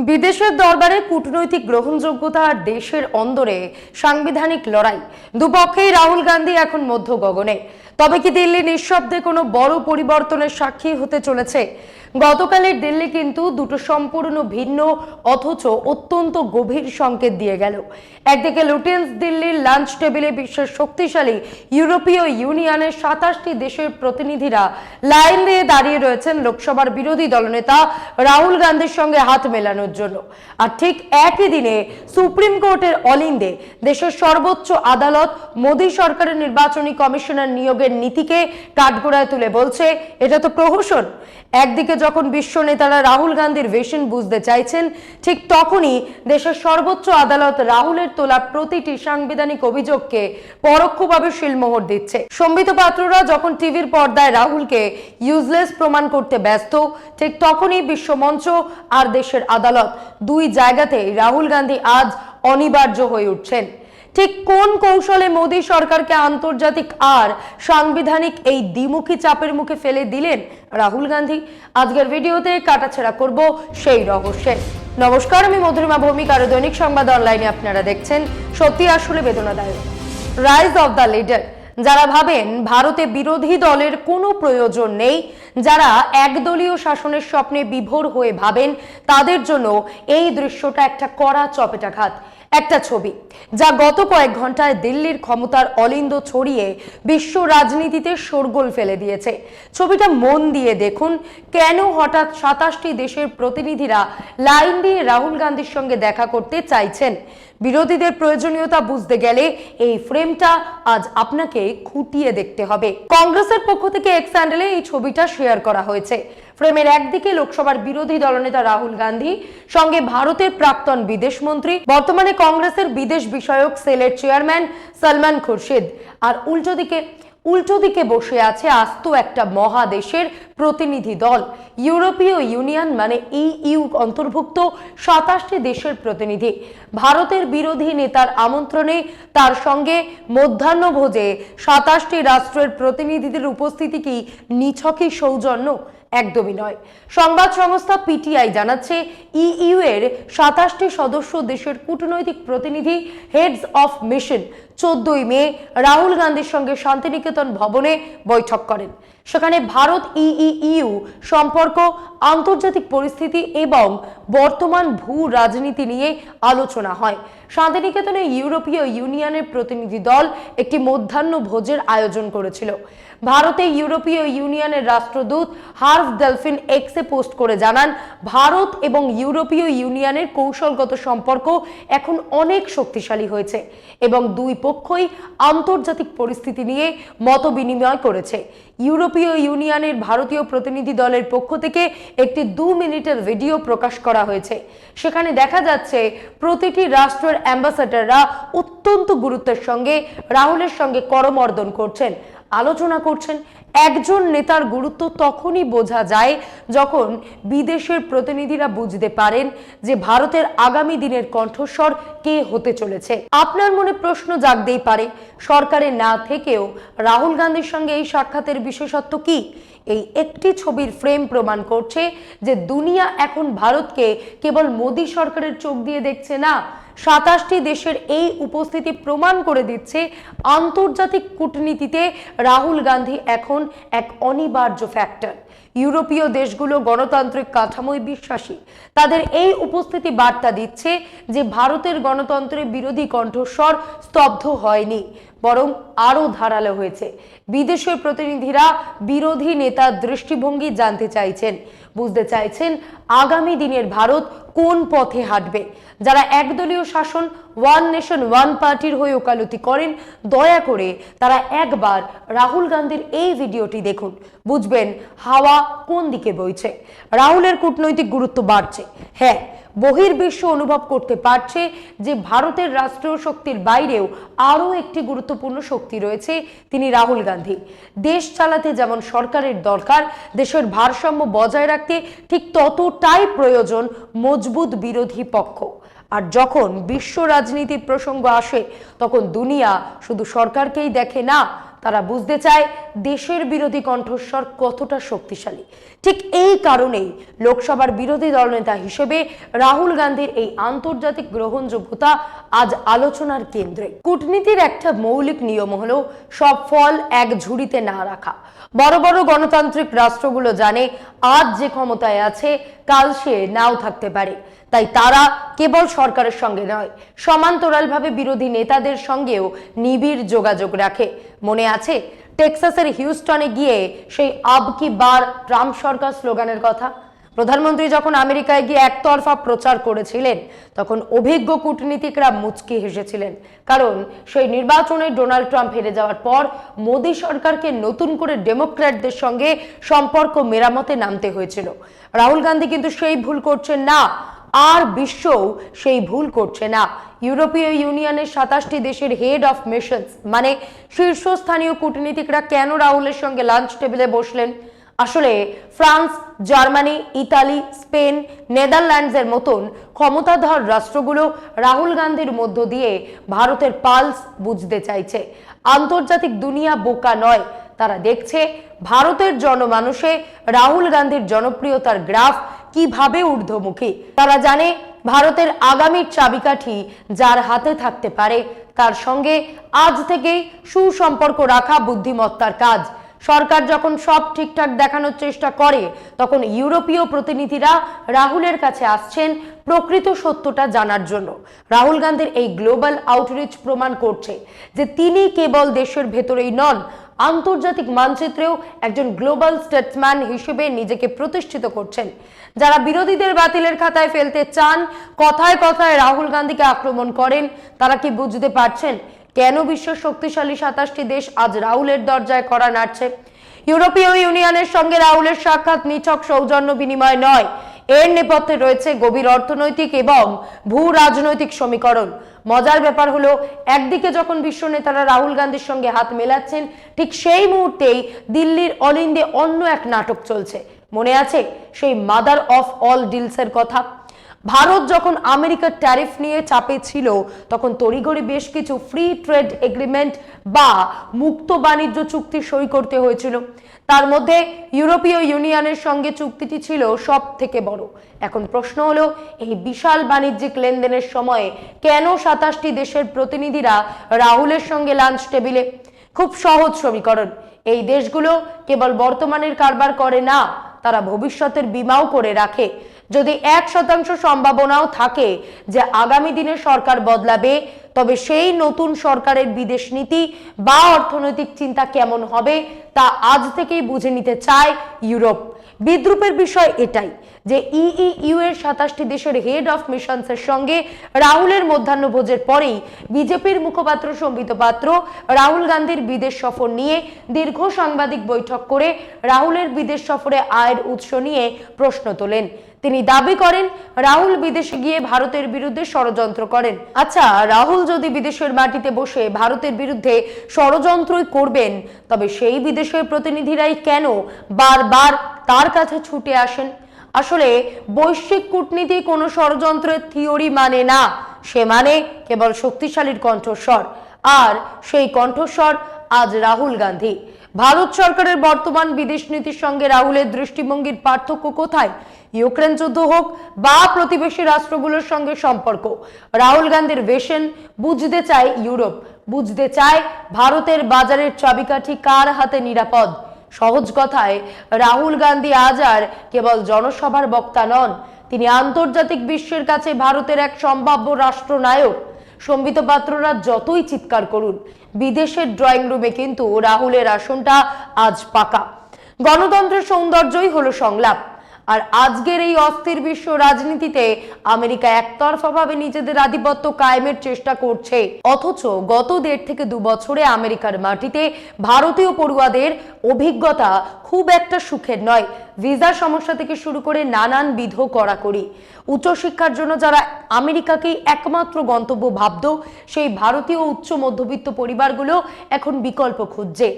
বিদেশের দরবারে কূটনৈতিক গ্রহণযোগ্যতা আর দেশের অন্দরে সাংবিধানিক লড়াই, দুপক্ষেই রাহুল গান্ধী এখন মধ্য গগনে। তবে কি দিল্লি নিঃশব্দে কোনো বড় পরিবর্তনের সাক্ষী হতে চলেছে? গতকালের দিল্লি কিন্তু দুটো সম্পূর্ণ ভিন্ন অথচ অত্যন্ত গভীর সংকেত দিয়ে গেল। একদিকে লুটেন্স দিল্লির লাঞ্চ টেবিলে বিশ্বের শক্তিশালী ইউরোপীয় ইউনিয়নের 27টি দেশের প্রতিনিধিরা লাইন দিয়ে দাঁড়িয়ে রয়েছেন লোকসভার বিরোধী দলনেতা রাহুল গান্ধীর সঙ্গে হাত মেলানোর জন্য। আর ঠিক একই দিনে সুপ্রিম কোর্টের অলিন্দে দেশের সর্বোচ্চ আদালত মোদী সরকারের নির্বাচনী কমিশনার নিয়োগের নীতিকে কাঠগড়ায় তুলে বলছে এটা তো প্রহসন। একদিকে যখন বিশ্ব নেতারা রাহুল গান্ধীর ভিশন বুঝতে চাইছেন, ঠিক তখনই দেশের সর্বোচ্চ আদালত রাহুলের তোলা প্রতিটি সাংবিধানিক অভিযোগকে পরোক্ষভাবে শিলমোহর দিচ্ছে। সম্বিত পাত্ররা যখন টিভির পর্দায় রাহুলকে ইউজলেস প্রমাণ করতে ব্যস্ত, ঠিক তখনই বিশ্বমঞ্চ আর দেশের আদালত দুই জায়গাতেই রাহুল গান্ধী আজ অনিবার্য হয়ে উঠছেন। ঠিক কোন কৌশলে মোদী সরকারকে আন্তর্জাতিক আর সাংবিধানিক এই দ্বিমুখী চাপের মুখে ফেলে দিলেন রাহুল গান্ধী? আজকের ভিডিওতে কাটাছেড়া করব সেই রহস্যে। নমস্কার, আমি মধুরিমা ভৌমিক, আর দৈনিক সংবাদ অনলাইনে আপনারা দেখছেন। সত্যি আসলে বেদনাদায়ক। Rise of the leader. যারা ভাবেন ভারতে বিরোধী দলের কোনো প্রয়োজন নেই, যারা একদলীয় শাসনের স্বপ্নে বিভোর হয়ে ভাবেন, তাদের জন্য এই দৃশ্যটা একটা কড়া চপেটাঘাত। একটা ছবি যা গত কয়েক ঘন্টায় দিল্লির ক্ষমতার অলিন্দ ছড়িয়ে বিশ্ব রাজনীতিতে শোরগোল ফেলে দিয়েছে। ছবিটা মন দিয়ে দেখুন। কেন হঠাৎ 27টি দেশের প্রতিনিধিরা লাইন দিয়ে রাহুল গান্ধীর সঙ্গে দেখা করতে চাইছেন? বিরোধীদের প্রয়োজনীয়তা বুঝতে গেলে এই ফ্রেমটা আজ আপনাকে খুঁটিয়ে দেখতে হবে। কংগ্রেসের পক্ষ থেকে এক্স হ্যান্ডেলে এই ছবিটা শেয়ার করা হয়েছে। ফ্রেমের একদিকে লোকসভার বিরোধী দলনেতা রাহুল গান্ধী, সঙ্গে ভারতের প্রাক্তন বিদেশমন্ত্রী, বর্তমানে কংগ্রেসের বিদেশ বিষয়ক সেলের চেয়ারম্যান সলমান খুরশিদ। আর উল্টো দিকে বসে আছে আস্ত একটা মহাদেশের প্রতিনিধি দল, ইউরোপীয় ইউনিয়ন মানে ইইউ অন্তর্ভুক্ত 27টি দেশের প্রতিনিধি। ভারতের বিরোধী নেতার আমন্ত্রণে তার সঙ্গে মধ্যাহ্নভোজে 27টি রাষ্ট্রের প্রতিনিধিদের উপস্থিতি কি নিছকই সৌজন্য? একদমই নয়। সংবাদ সংস্থা পিটিআই জানাচ্ছে, ইইউ এর 27টি সদস্য দেশের কূটনৈতিক প্রতিনিধি হেডস অফ মিশন 14ই মে রাহুল গান্ধীর সঙ্গে শান্তিনিকেতন ভবনে বৈঠক করেন। সেখানে ভারত ইইউ সম্পর্ক, আন্তর্জাতিক পরিস্থিতি এবং বর্তমান ভূ রাজনীতি নিয়ে আলোচনা হয়। শান্তিনিকেতনে ইউরোপীয় ইউনিয়নের প্রতিনিধি দল একটি মধ্যাহ্ন ভোজের আয়োজন করেছিল। ভারতে ইউরোপীয় ইউনিয়নের রাষ্ট্রদূত হার্ভ ডেলফিন এক্সে পোস্ট করে জানান, ভারত এবং ইউরোপীয় ইউনিয়নের কৌশলগত সম্পর্ক এখন অনেক শক্তিশালী হয়েছে এবং দুই পক্ষই আন্তর্জাতিক পরিস্থিতি নিয়ে মত বিনিময় করেছে। ইউরোপীয় ইউনিয়নের ভারতীয় প্রতিনিধি দলের পক্ষ থেকে একটি 2 মিনিটের ভিডিও প্রকাশ করা হয়েছে। সেখানে দেখা যাচ্ছে প্রতিটি রাষ্ট্রের অ্যাম্বাসাডাররা অত্যন্ত গুরুত্বের সঙ্গে রাহুলের সঙ্গে করমর্দন করছেন, আলোচনা করছেন। একজন নেতার গুরুত্ব তখনই বোঝা যায় যখন বিদেশের প্রতিনিধিরা বুঝতে পারেন যে ভারতের আগামী দিনের কণ্ঠস্বর কে হতে চলেছে। আপনার মনে প্রশ্ন জাগতেই পারে, সরকারে না থেকেও রাহুল গান্ধীর সঙ্গে এই সাক্ষাতের বিশেষত্ব কি? এই একটি ছবির ফ্রেম প্রমাণ করছে যে দুনিয়া এখন ভারতকে কেবল মোদী সরকারের চোখ দিয়ে দেখছে না। 27টি দেশের এই উপস্থিতি প্রমাণ করে দিচ্ছে আন্তর্জাতিক কূটনীতিতে রাহুল গান্ধী এখন এক অনিবার্য ফ্যাক্টর। ইউরোপীয় দেশগুলো গণতান্ত্রিক কাঠামোয় বিশ্বাসী। তাদের এই উপস্থিতি বার্তা দিচ্ছে যে ভারতের গণতন্ত্রের বিরোধী কণ্ঠস্বর স্তব্ধ হয়নি, বরং আরো ধারালো হয়েছে। বিদেশের প্রতিনিধিরা বিরোধী নেতার দৃষ্টিভঙ্গি জানতে চাইছেন, বুঝতে চাইছেন আগামী দিনের ভারত কোন পথে হাঁটবে। যারা একদলীয় শাসন, ওয়ান নেশন ওয়ান পার্টির হয়ে ওকালতি করেন, দয়া করে তারা একবার রাহুল গান্ধীর এই ভিডিওটি দেখুন, বুঝবেন হাওয়া কোন দিকে বইছে। রাহুলের কূটনৈতিক গুরুত্ব বাড়ছে। হ্যাঁ, বহির্বিশ্ব অনুভব করতে পারছে যে ভারতের রাষ্ট্রীয় শক্তির বাইরেও আরও একটি গুরুত্বপূর্ণ শক্তি রয়েছে, তিনি রাহুল গান্ধী। দেশ চালাতে যেমন সরকারের দরকার, দেশের ভারসাম্য বজায় রাখতে ঠিক ততটাই প্রয়োজন মজবুত বিরোধী পক্ষ। আর যখন বিশ্ব রাজনীতির প্রসঙ্গ আসে, তখন দুনিয়া শুধু সরকারকেই দেখে না, তারা বুঝতে চায় দেশের বিরোধী কণ্ঠস্বর কতটা শক্তিশালী। ঠিক এই কারণেই লোকসভার বিরোধী দলনেতা হিসেবে রাহুল গান্ধীর এই আন্তর্জাতিক গ্রহণযোগ্যতা আজ আলোচনার কেন্দ্রে। কূটনীতির একটা মৌলিক নিয়ম হলো সব ফল এক ঝুড়িতে না রাখা। বড় বড় গণতান্ত্রিক রাষ্ট্রগুলো জানে আজ যে ক্ষমতায় আছে কাল সে নাও থাকতে পারে, তাই তারা কেবল সরকারের সঙ্গে নয়, সমান্তরালভাবে বিরোধী নেতাদের সঙ্গেও নিবিড় যোগাযোগ রাখে। মনে আছে টেক্সাসের হিউস্টনে গিয়ে সেই আব কি বার ট্রাম্প সরকার স্লোগানের কথা? প্রধানমন্ত্রী যখন আমেরিকায় গিয়ে একতরফা প্রচার করেছিলেন তখন অভিজ্ঞ কূটনীতিকরা মুচকি হেসেছিলেন, কারণ সেই নির্বাচনে ডোনাল্ড ট্রাম্প হেরে যাওয়ার পর মোদী সরকারকে নতুন করে ডেমোক্র্যাটদের সঙ্গে সম্পর্ক মেরামতে নামতে হয়েছিল। রাহুল গান্ধী কিন্তু সেই ভুল করছেন না, আর বিশ্বও সেই ভুল করছে না। ইউরোপীয় ইউনিয়নের 27টি দেশের হেড অফ মিশনস মানে শীর্ষস্থানীয় কূটনীতিকরা কেন রাহুলের সঙ্গে লাঞ্চ টেবিলে বসলেন? আসলে ফ্রান্স, জার্মানি, ইতালি, স্পেন, নেদারল্যান্ডসের মতন ক্ষমতাধর রাষ্ট্রগুলো রাহুল গান্ধীর মধ্য দিয়ে ভারতের পালস বুঝতে চাইছে। আন্তর্জাতিক দুনিয়া বোকা নয়, তারা দেখছে ভারতের জনমানুষে রাহুল গান্ধীর জনপ্রিয়তার গ্রাফ কিভাবে ঊর্ধ্বমুখী। তারা জানে ভারতের আগামীর চাবিকাঠি যার হাতে থাকতে পারে তার সঙ্গে আজ থেকেই সুসম্পর্ক রাখা বুদ্ধিমত্তার কাজ। সরকার যখন সব ঠিকঠাক দেখানোর চেষ্টা করে তখন ইউরোপীয় প্রতিনিধিরা রাহুলের কাছে আসছেন প্রকৃত সত্যটা জানার জন্য। রাহুল গান্ধীর এই গ্লোবাল আউটরিচ প্রমাণ করছে যে তিনি কেবল দেশের ভেতরেই নন, আন্তর্জাতিক মানচিত্রেও একজন গ্লোবাল স্টেটসম্যান হিসেবে নিজেকে প্রতিষ্ঠিত করছেন। যারা বিরোধীদের বাতিলের খাতায় ফেলতে চান, কথায় কথায় রাহুল গান্ধীকে আক্রমণ করেন, তারা কি বুঝতে পারছেন কেন বিশ্বের শক্তিশালী 27টি দেশ আজ রাহুলের দরজায় কড়া নাড়ছে? ইউরোপীয় ইউনিয়নের সঙ্গে রাহুলের সাক্ষাৎ নিছক সৌজন্য বিনিময় নয়, এর নেপথ্যে রয়েছে গভীর অর্থনৈতিক এবং ভূ রাজনৈতিক সমীকরণ। মজার ব্যাপার হলো একদিকে যখন বিশ্ব নেতারা রাহুল গান্ধীর সঙ্গে হাত মেলাচ্ছেন, ঠিক সেই মুহূর্তেই দিল্লির অলিন্দে অন্য এক নাটক চলছে। মনে আছে সেই মাদার অফ অল ডিলসের কথা? ভারত যখন আমেরিকার ট্যারিফ নিয়ে চাপে ছিল তখন তড়িঘড়ি বেশ কিছু ফ্রি ট্রেড এগ্রিমেন্ট বা মুক্ত বাণিজ্য চুক্তি সই করতে হয়েছিল। তার মধ্যে ইউরোপীয় ইউনিয়নের সঙ্গে চুক্তিটি ছিল সব থেকে বড়। এখন প্রশ্ন হলো এই বিশাল বাণিজ্যিক লেনদেনের সময়ে কেন 27টি দেশের প্রতিনিধিরা রাহুলের সঙ্গে লাঞ্চ টেবিলে? খুব সহজ সমীকরণ, এই দেশগুলো কেবল বর্তমানের কারবার করে না, তারা ভবিষ্যতের বীমাও করে রাখে। যদি 1% সম্ভাবনাও থাকে যে আগামী দিনে সরকার বদলাবে, তবে সেই নতুন সরকারের বিদেশ নীতি বা অর্থনৈতিক চিন্তা কেমন হবে তা আজ থেকেই বুঝে নিতে চায় ইউরোপ। বিদ্রুপের বিষয় এটাই যে ইইউ এর 27টি দেশের হেড অফ মিশনসের সঙ্গে রাহুলের মধ্যাহ্নভোজের পরেই বিজেপির মুখপাত্র সম্বিত পাত্র রাহুল গান্ধীর বিদেশ সফর নিয়ে দীর্ঘ সাংবাদিক বৈঠক করে রাহুলের বিদেশ সফরে আয়ের উৎস নিয়ে প্রশ্ন তোলেন। তিনি দাবি করেন রাহুল বিদেশে গিয়ে ভারতের বিরুদ্ধে ষড়যন্ত্র করেন। আচ্ছা, রাহুল যদি বিদেশের মাটিতে বসে ভারতের বিরুদ্ধে ষড়যন্ত্রই করবেন, তবে সেই বিদেশের প্রতিনিধিরাই কেন বারবার তার কাছে ছুটে আসেন? আসলে বৈশ্বিক কূটনীতি কোনো ষড়যন্ত্রের থিওরি মানে না, সে মানে কেবল শক্তিশালীর কণ্ঠস্বর। আর সেই কণ্ঠস্বর আজ রাহুল গান্ধী। ভারত সরকারের বর্তমান বিদেশ নীতির সঙ্গে রাহুলের দৃষ্টিভঙ্গির পার্থক্য কোথায়? ইউক্রেন যুদ্ধ হোক বা প্রতিবেশী রাষ্ট্রগুলোর সঙ্গে সম্পর্ক, রাহুল গান্ধীর ভিশন বুঝতে চায় ইউরোপ, বুঝতে চায় ভারতের বাজারের চাবিকাঠি কার হাতে নিরাপদ। সহজ কথায় রাহুল গান্ধী আজ আর কেবল জনসভার বক্তা নন, তিনি আন্তর্জাতিক বিশ্বের কাছে ভারতের এক সম্ভাব্য রাষ্ট্রনায়ক। সম্বিত পাত্ররা যতই চিৎকার করুন, বিদেশের ড্রয়িং রুমে কিন্তু রাহুলের আসনটা আজ পাকা। গণতন্ত্রের সৌন্দর্যই হলো সংলাপ। আর আজকের এই অস্থির বিশ্ব রাজনীতিতে আমেরিকা একতরফাভাবে নিজেদের আধিপত্য কায়েমের চেষ্টা করছে, অথচ গত 1.5 থেকে 2 বছরে আমেরিকার মাটিতে ভারতীয় পড়ুয়াদের অভিজ্ঞতা খুব একটা সুখের নয়। ভিসা সমস্যা থেকে শুরু করে নানানবিধ কড়াকড়ি। উচ্চশিক্ষার জন্য যারা আমেরিকাকেই একমাত্র গন্তব্য ভাবত, সেই ভারতীয় উচ্চ মধ্যবিত্ত পরিবারগুলো এখন বিকল্প খুঁজছে।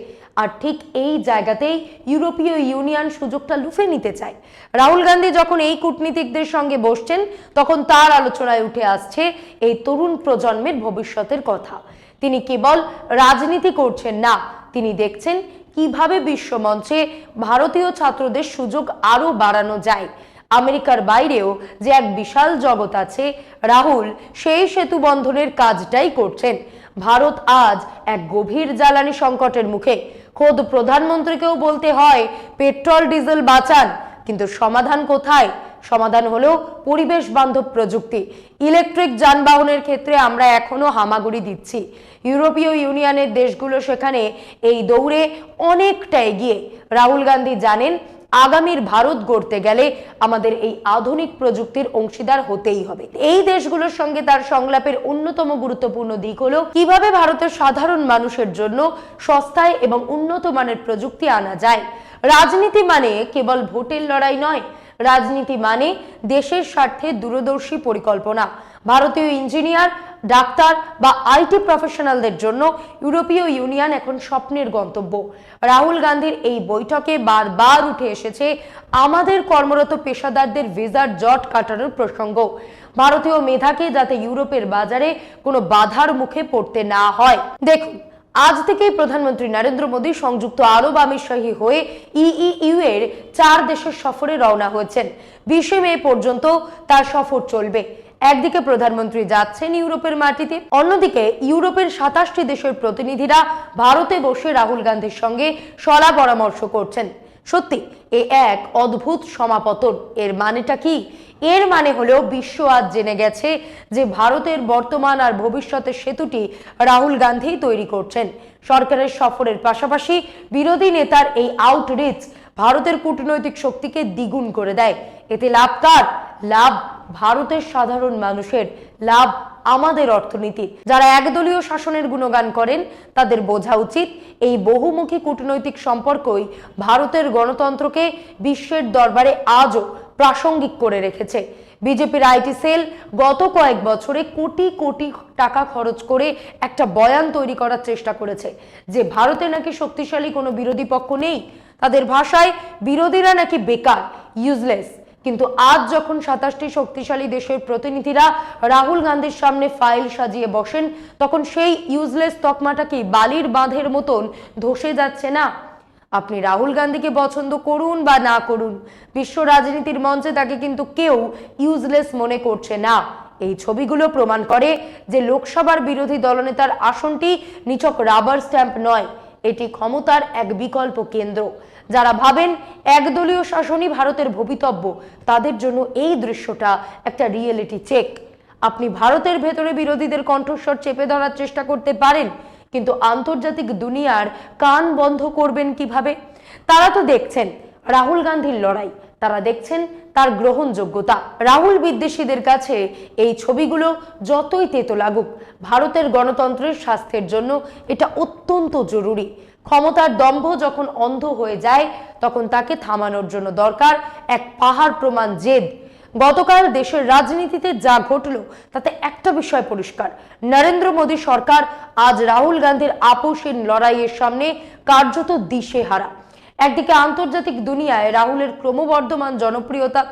আর ঠিক এই জায়গাতেই ইউরোপীয় ইউনিয়ন সুযোগটা লুফে নিতে চায়। রাহুল গান্ধী যখন এই কূটনীতিকদের সঙ্গে বসছেন, তখন তার আলোচনায় উঠে আসছে এই তরুণ প্রজন্মের ভবিষ্যতের কথা। তিনি কেবল রাজনীতি করছেন না, তিনি দেখছেন কিভাবে বিশ্বমঞ্চে ভারতীয় ছাত্রদের সুযোগ আরো বাড়ানো যায়। আমেরিকার বাইরেও যে এক বিশাল জগৎ আছে, রাহুল সেই সেতু বন্ধনের কাজটাই করছেন। ভারত আজ এক গভীর জ্বালানি সংকটের মুখে। খোদ প্রধানমন্ত্রীকেও বলতে হয় পেট্রোল ডিজেল বাঁচান, কিন্তু সমাধান কোথায়? সমাধান হলো পরিবেশ বান্ধব প্রযুক্তি। ইলেকট্রিক যানবাহনের ক্ষেত্রে আমরা এখনো হামাগুড়ি দিচ্ছি। ইউরোপীয় ইউনিয়নের দেশগুলো সেখানে এই দৌড়ে অনেকটা এগিয়ে। রাহুল গান্ধী জানেন আগামীর ভারত গড়তে গেলে আমাদের এই আধুনিক প্রযুক্তির অংশীদার হতেই হবে। এই দেশগুলোর সঙ্গে তার সংলাপের অন্যতম গুরুত্বপূর্ণ দিক হলো কিভাবে ভারতের সাধারণ মানুষের জন্য সস্তায় এবং উন্নত মানের প্রযুক্তি আনা যায়। রাজনীতি মানে কেবল ভোটের লড়াই নয়, রাজনীতি মানে দেশের স্বার্থে দূরদর্শী পরিকল্পনা। ভারতীয় ইঞ্জিনিয়ার, ডাক্তার বা আইটি প্রফেশনালদের জন্য ইউরোপীয় ইউনিয়ন এখন স্বপ্নের গন্তব্য। রাহুল গান্ধীর এই বৈঠকে বারবার উঠে এসেছে আমাদের কর্মরত পেশাদারদের ভিসার জট কাটানোর প্রসঙ্গ। ভারতীয় মেধাকে যাতে ইউরোপের বাজারে কোনো বাধার মুখে পড়তে না হয়। দেখুন, আজ থেকেই প্রধানমন্ত্রী নরেন্দ্র মোদী সংযুক্ত আরব আমিরশাহী হয়ে ইইউ এর 4 দেশের সফরে রওনা হয়েছেন। 20 মে পর্যন্ত তার সফর চলবে। একদিকে প্রধানমন্ত্রী যাচ্ছেন ইউরোপের মাটিতে, অন্যদিকে ইউরোপের 27টি দেশের প্রতিনিধিরা ভারতে বসে রাহুল গান্ধীর সঙ্গে সলা পরামর্শ করছেন। সত্যি এ এক অদ্ভুত সমাপতন। এর মানেটা কি? এর মানে হলো বিশ্ব আজ জেনে গেছে যে ভারতের বর্তমান আর ভবিষ্যতের সেতুটি রাহুল গান্ধী তৈরি করছেন। সরকারের সফরের পাশাপাশি বিরোধী নেতার এই আউটরিচ ভারতের কূটনৈতিক শক্তিকে দ্বিগুণ করে দেয়। এতে লাভ কার? লাভ ভারতের সাধারণ মানুষের, লাভ আমাদের অর্থনীতির। যারা একদলীয় শাসনের গুণগান করেন তাদের বোঝা উচিত এই বহুমুখী কূটনৈতিক সম্পর্কই ভারতের গণতন্ত্রকে বিশ্বের দরবারে আজও প্রাসঙ্গিক করে রেখেছে। বিজেপির আইটি সেল গত কয়েক বছরে কোটি কোটি টাকা খরচ করে একটা বয়ান তৈরি করার চেষ্টা করেছে যে ভারতে নাকি শক্তিশালী কোনো বিরোধী পক্ষ নেই। তাদের ভাষায় বিরোধীরা নাকি বেকার, ইউজলেস। কিন্তু আজ যখন 27টি শক্তিশালী দেশের প্রতিনিধিরা রাহুল গান্ধীর সামনে ফাইল সাজিয়ে বসেন, তখন সেই ইউজলেস তকমাটা কি বালির বাঁধের মতন ধসে যাচ্ছে না? আপনি রাহুল গান্ধীকে পছন্দ করুন বা না করুন, বিশ্ব রাজনীতির মঞ্চে তাকে কিন্তু কেউ ইউজলেস মনে করছে না। এই ছবিগুলো প্রমাণ করে যে লোকসভার বিরোধী দলনেতার আসনটি নিছক রাবার স্ট্যাম্প নয়, এটি ক্ষমতার এক বিকল্প কেন্দ্র। যারা ভাবেন একদলীয় শাসনই ভারতের ভবিতব্য, তাদের জন্য এই দৃশ্যটা একটা রিয়েলিটি চেক। আপনি ভারতের ভেতরে বিরোধীদের কণ্ঠস্বর চেপে ধরার চেষ্টা করতে পারেন, কিন্তু আন্তর্জাতিক দুনিয়ার কান বন্ধ করবেন কিভাবে? তারা তো দেখছেন রাহুল গান্ধীর লড়াই, তারা দেখছেন তার গ্রহণযোগ্যতা। রাহুল বিদ্বেষীদের কাছে এই ছবিগুলো যতই তেতো লাগুক, ভারতের গণতন্ত্রের স্বাস্থ্যের জন্য এটা অত্যন্ত জরুরি। ক্ষমতার দম্ভ যখন অন্ধ হয়ে যায়, তখন তাকে থামানোর জন্য দরকার এক পাহাড় প্রমাণ জেদ। গতকাল দেশের রাজনীতিতে যা ঘটল তাতে একটা বিষয় পরিষ্কার, নরেন্দ্র মোদী সরকার আজ রাহুল গান্ধীর আপোষহীন লড়াইয়ের সামনে কার্যত দিশেহারা। একদিকে আন্তর্জাতিক দুনিয়ায় রাহুলের ক্রমবর্ধমান জনপ্রিয়তা,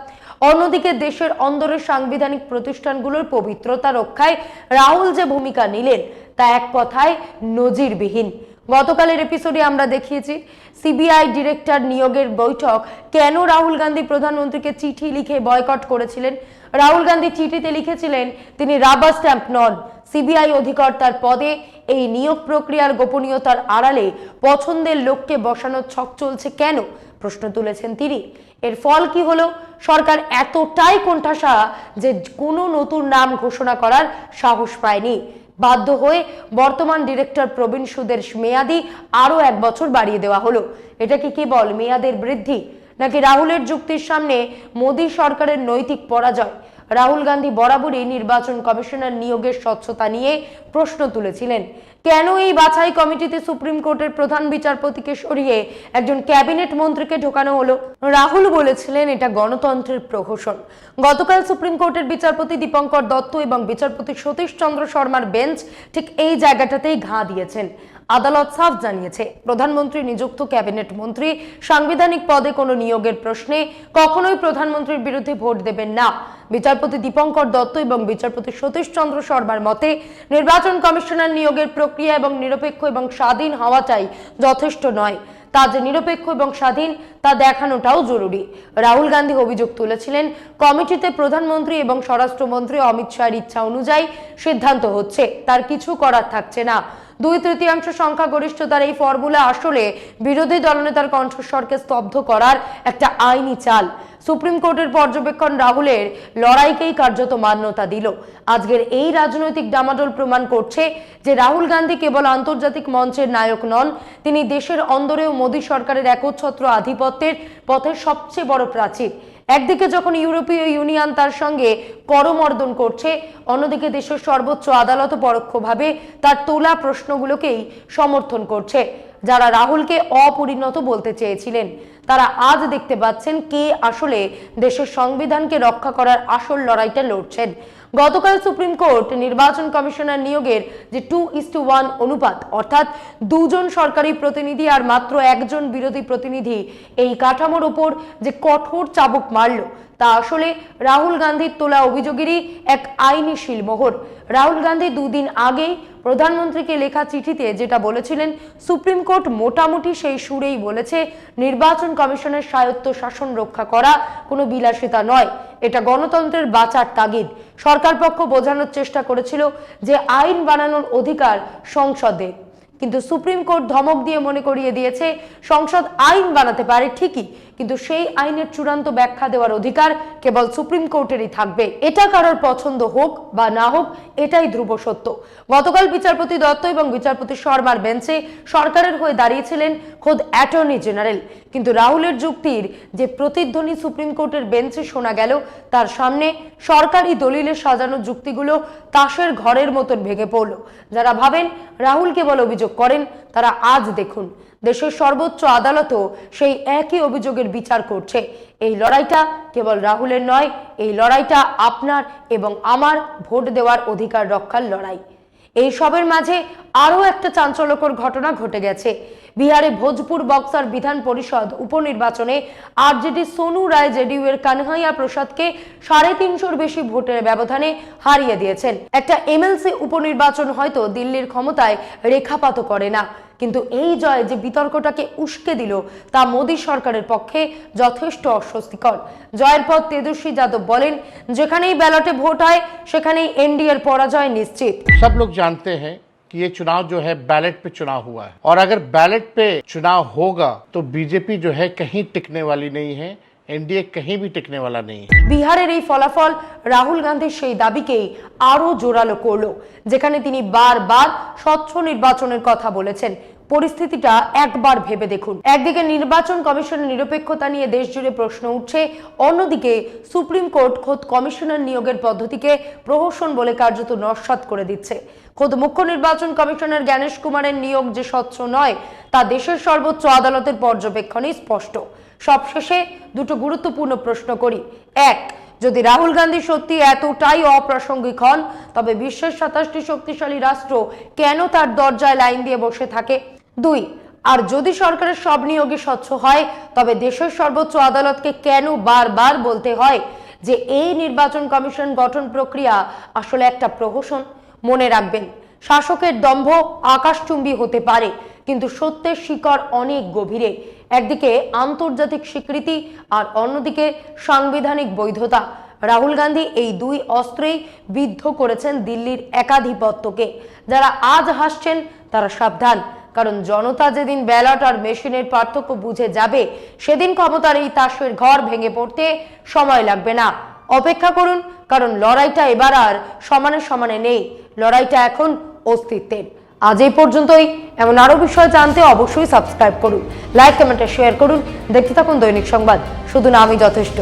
অন্যদিকে দেশের অন্দরের সাংবিধানিক প্রতিষ্ঠানগুলোর পবিত্রতা রক্ষায় রাহুল যে ভূমিকা নিলেন তা এক কথায় নজিরবিহীন। গতকালের এপিসোডে আমরা দেখিয়েছি সিবিআই ডিরেক্টর নিয়োগের বৈঠক কেন রাহুল গান্ধী প্রধানমন্ত্রীকে চিঠি লিখে বয়কট করেছিলেন। রাহুল গান্ধী চিঠিতে লিখেছিলেন তিনি রাবার স্ট্যাম্প নন। সিবিআই অধিকর্তার পদে এই নিয়োগ প্রক্রিয়ার গোপনীয়তার আড়ালে পছন্দের লোককে বসানোর ছক চলছে কেন, প্রশ্ন তুলেছেন তিনি। এর ফল কি হলো? সরকার এতটাই কোণঠাসা যে কোনো নতুন নাম ঘোষণা করার সাহস পায়নি। বাধ্য হয়ে বর্তমান ডিরেক্টর প্রবীণ সুদের মেয়াদি আরো 1 বছর বাড়িয়ে দেওয়া হলো। এটা কি কেবল মেয়াদের বৃদ্ধি, নাকি রাহুলের যুক্তির সামনে মোদী সরকারের নৈতিক পরাজয়? রাহুল গান্ধী বরাবরই নির্বাচন কমিশনার নিয়োগের স্বচ্ছতা নিয়ে প্রশ্ন তুলেছিলেন। কেন এই বাছাই কমিটিতে সুপ্রিম কোর্টের প্রধান বিচারপতিকে সরিয়ে একজন ক্যাবিনেট মন্ত্রীকে ঢোকানো হলো? রাহুল বলেছিলেন এটা গণতন্ত্রের প্রহসন। গতকাল সুপ্রিম কোর্টের বিচারপতি দীপঙ্কর দত্ত এবং বিচারপতি সতীশ চন্দ্র শর্মার বেঞ্চ ঠিক এই জায়গাটাতেই ঘা দিয়েছেন। আদালত সাফ জানিয়েছে, প্রধানমন্ত্রী নিযুক্ত ক্যাবিনেট মন্ত্রী সাংবিধানিক পদে কোনো নিয়োগের প্রশ্নে কখনোই প্রধানমন্ত্রীর বিরুদ্ধে ভোট দেবেন না। বিচারপতি দীপঙ্কর দত্ত এবং বিচারপতি সতীশ চন্দ্র শর্মার মতে নির্বাচন কমিশনার নিয়োগের প্রক্রিয়া এবং নিরপেক্ষ এবং স্বাধীন হওয়াটাই যথেষ্ট নয়, তা যে নিরপেক্ষ এবং স্বাধীন তা দেখানোটাও জরুরি। রাহুল গান্ধী অভিযোগ তুলেছিলেন, কমিটিতে প্রধানমন্ত্রী এবং স্বরাষ্ট্রমন্ত্রী অমিত শাহের ইচ্ছা অনুযায়ী সিদ্ধান্ত হচ্ছে, তার কিছু করার থাকছে না। 2/3 সংখ্যাগরিষ্ঠতার এই ফর্মুলা আসলে বিরোধী দলনেতার কণ্ঠস্বরকে স্তব্ধ করার একটা আইনি চাল। সুপ্রিম কোর্টের পর্যবেক্ষণ রাহুলের লড়াইকেই কার্যত মান্যতা দিল। আজকের এই রাজনৈতিক ডামাডোল প্রমাণ করছে যে রাহুল গান্ধী কেবল আন্তর্জাতিক মঞ্চের নায়ক নন, তিনি দেশের অন্দরেও মোদী সরকারের একচ্ছত্র আধিপত্যের পথের সবচেয়ে বড় প্রাচীর। একদিকে যখন ইউরোপীয় ইউনিয়ন তার সঙ্গে করমর্দন করছে, অন্যদিকে দেশের সর্বোচ্চ আদালত পরোক্ষভাবে তার তোলা প্রশ্নগুলোকেই সমর্থন করছে। যারা রাহুলকে অপরিণত বলতে চেয়েছিলেন, তারা আজ দেখতে পাচ্ছেন কে আসলে দেশের সংবিধানকে রক্ষা করার আসল লড়াইটা লড়ছেন। গতকাল সুপ্রিম কোর্ট নির্বাচন কমিশনার নিয়োগের যে 2:1 অনুপাত, অর্থাৎ 2 জন সরকারি প্রতিনিধি আর মাত্র 1 জন বিরোধী প্রতিনিধি, এই কাঠামোর ওপর যে কঠোর চাবুক মারল, তা আসলে রাহুল গান্ধীর তোলা অভিযোগেরই এক আইনি শিলমোহর। রাহুল গান্ধী 2 দিন আগেই প্রধানমন্ত্রীকে লেখা চিঠিতে যেটা বলেছিলেন, সুপ্রিম কোর্ট মোটামুটি সেই সুরেই বলেছে, নির্বাচন কমিশনের স্বায়ত্ত শাসন রক্ষা করা কোনো বিলাসিতা নয়, এটা গণতন্ত্রের বাঁচার তাগিদ। সরকার পক্ষ বোঝানোর চেষ্টা করেছিল যে আইন বানানোর অধিকার সংসদে, কিন্তু সুপ্রিম কোর্ট ধমক দিয়ে মনে করিয়ে দিয়েছে সংসদ আইন বানাতে পারে ঠিকই, কিন্তু সেই আইনের চূড়ান্ত ব্যাখ্যা দেওয়ার অধিকার কেবল সুপ্রিম কোর্টেরই থাকবে। এটা কারোর পছন্দ হোক বা না হোক, এটাই ধ্রুব সত্য। গতকাল বিচারপতি দত্ত এবং বিচারপতি শর্মার বেঞ্চে সরকারের হয়ে দাঁড়িয়েছিলেন খোদ অ্যাটর্নি জেনারেল, কিন্তু রাহুলের যুক্তির যে প্রতিধ্বনি সুপ্রিম কোর্টের বেঞ্চে শোনা গেল, তার সামনে সরকারি দলিলে সাজানো যুক্তিগুলো তাসের ঘরের মতন ভেঙে পড়ল। যারা ভাবেন রাহুল কেবল অভিযোগ করেন, তারা আজ দেখুন দেশের সর্বোচ্চ আদালতও সেই একই অভিযোগের বিচার করছে। এই লড়াইটা কেবল রাহুলের নয়, এই লড়াইটা আপনার এবং আমার ভোট দেওয়ার অধিকার রক্ষার লড়াই। এই সবের মাঝে আরও একটা চাঞ্চল্যকর ঘটনা ঘটে গেছে। বিহারে ভোজপুর বক্সার বিধান পরিষদ উপনির্বাচনে আরজেডি সোনু রায় জেডিইউ এর কানহাইয়া প্রসাদকে 350-র বেশি ভোটের ব্যবধানে হারিয়ে দিয়েছেন। একটা এমএলসি উপনির্বাচন হয়তো দিল্লির ক্ষমতায় রেখাপাত করে না, কিন্তু এই জয় যে বিতর্কটাকে উস্কে দিল, তা মোদী সরকারের পক্ষে যথেষ্ট অস্বস্তিকর। জয়ের পর তেজস্বী যাদব বলেন, যেখানেই ব্যালটে ভোট হয় সেখানেই এনডিএর পরাজয় নিশ্চিত। सब लोग जानते हैं कि ये चुनाव जो है बैलेट पे चुनाव हुआ है, और अगर बैलेट पे चुनाव होगा तो बीजेपी जो है कहीं टिकने वाली नहीं है, एनडीए कहीं भी टिकने वाला नहीं है। বিহারের এই ফলাফল রাহুল গান্ধীর সেই দাবিকেই আরো জোরালো করলো, যেখানে তিনি বারবার স্বচ্ছ নির্বাচনের কথা বলেছেন। পরিস্থিতিটা একবার ভেবে দেখুন, একদিকে নির্বাচন কমিশনের নিরপেক্ষতা নিয়ে দেশ জুড়ে প্রশ্ন উঠছে, অন্যদিকে সুপ্রিম কোর্ট খোদ কমিশনার নিয়োগের পদ্ধতিকে প্রহসন বলে কার্যত নস্যাৎ করে দিচ্ছে। খোদ মুখ্য নির্বাচন কমিশনার জ্ঞানেশ কুমারের নিয়োগ যে স্বচ্ছ নয়, তা দেশের সর্বোচ্চ আদালতের পর্যবেক্ষণেই স্পষ্ট। সবশেষে দুটো গুরুত্বপূর্ণ প্রশ্ন করি। এক, যদি রাহুল গান্ধী সত্যি এতটাই অপ্রাসঙ্গিক হন, তবে বিশ্বের 27টি শক্তিশালী রাষ্ট্র কেন তার দরজায় লাইন দিয়ে বসে থাকে? 2, আর যদি সরকারের সব নিয়োগে স্বচ্ছ হয়, তবে দেশের সর্বোচ্চ আদালতকে কেন বারবার বলতে হয় যে এই নির্বাচন কমিশন গঠন প্রক্রিয়া আসলে একটা প্রহসন? মনে রাখবেন, শাসকের দম্ভ আকাশচুম্বী হতে পারে, কিন্তু সত্যের শিকড় অনেক গভীরে। একদিকে আন্তর্জাতিক স্বীকৃতি আর অন্যদিকে সাংবিধানিক বৈধতা। রাহুল গান্ধী এই 2 অস্ত্রেই বিদ্ধ করেছেন দিল্লির একাধিপত্যকে। যারা আজ হাসছেন তারা সাবধান, কারণ জনতা যেদিন ব্যালট আর মেশিনের পার্থক্য বুঝে যাবে, সেদিন ক্ষমতার এই তাসের ঘর ভেঙে পড়তে সময় লাগবে না। অপেক্ষা করুন, কারণ লড়াইটা এবার আর সমানে সমানে নেই, লড়াইটা এখন অস্তিত্বের। আজ এই পর্যন্তই। এমন আরো বিষয় জানতে অবশ্যই সাবস্ক্রাইব করুন, লাইক কমেন্ট শেয়ার করুন। দেখতে থাকুন দৈনিক সংবাদ, শুধু নামই যথেষ্ট।